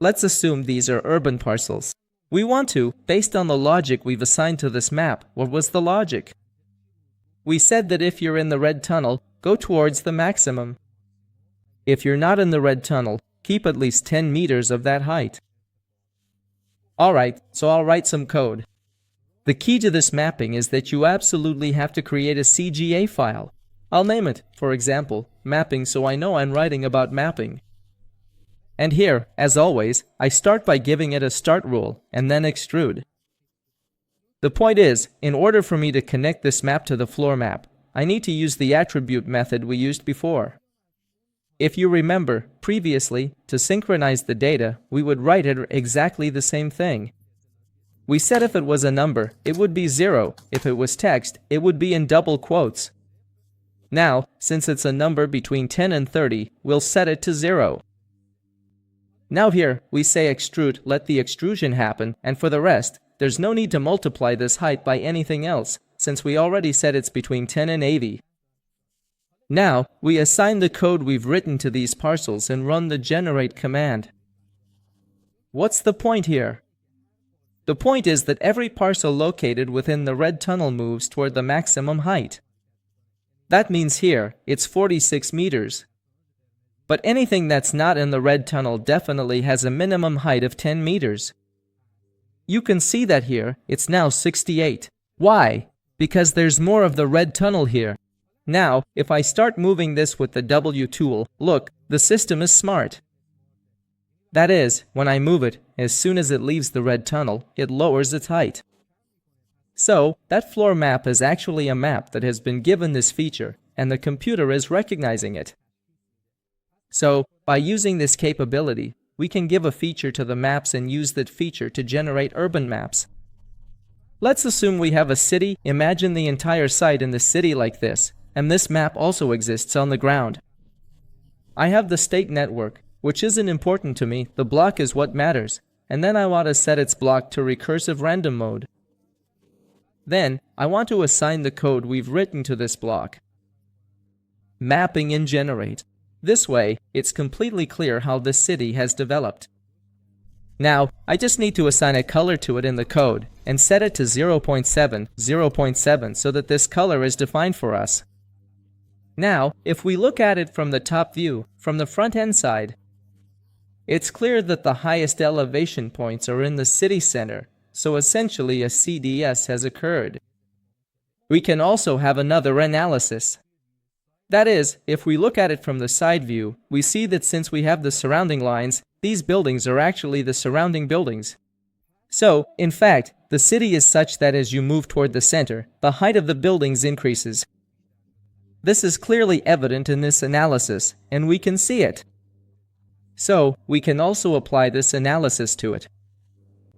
let's assume these are urban parcels. We want to, based on the logic we've assigned to this map. What was the logic? We said that if you're in the red tunnel, go towards the maximum. If you're not in the red tunnel, keep at least 10 meters of that height. Alright, so I'll write some code. The key to this mapping is that you absolutely have to create a CGA file. I'll name it, for example, mapping, so I know I'm writing about mapping. And here, as always, I start by giving it a start rule, and then extrude. The point is, in order for me to connect this map to the floor map, I need to use the attribute method we used before. If you remember, previously, to synchronize the data, we would write it exactly the same thing. We said if it was a number, it would be 0. If it was text, it would be in double quotes. Now, since it's a number between 10 and 30, we'll set it to 0. Now here, we say extrude, let the extrusion happen, and for the rest, there's no need to multiply this height by anything else, since we already said it's between 10 and 80. Now, we assign the code we've written to these parcels and run the generate command. What's the point here? The point is that every parcel located within the red tunnel moves toward the maximum height. That means here, it's 46 meters. But anything that's not in the red tunnel definitely has a minimum height of 10 meters. You can see that here, it's now 68. Why? Because there's more of the red tunnel here. Now, if I start moving this with the W tool, look, the system is smart. That is, when I move it, as soon as it leaves the red tunnel, it lowers its height. So, that floor map is actually a map that has been given this feature, and the computer is recognizing it. So, by using this capability, we can give a feature to the maps and use that feature to generate urban maps. Let's assume we have a city. Imagine the entire site in the city like this, and this map also exists on the ground. I have the state network, which isn't important to me, the block is what matters, and then I want to set its block to recursive random mode. Then, I want to assign the code we've written to this block. Mapping in generate. This way, it's completely clear how this city has developed. Now, I just need to assign a color to it in the code, and set it to 0.7, 0.7 so that this color is defined for us. Now, if we look at it from the top view, from the front end side, it's clear that the highest elevation points are in the city center, so essentially a CDS has occurred. We can also have another analysis. That is, if we look at it from the side view, we see that since we have the surrounding lines, these buildings are actually the surrounding buildings. So, in fact, the city is such that as you move toward the center, the height of the buildings increases. This is clearly evident in this analysis, and we can see it. So, we can also apply this analysis to it.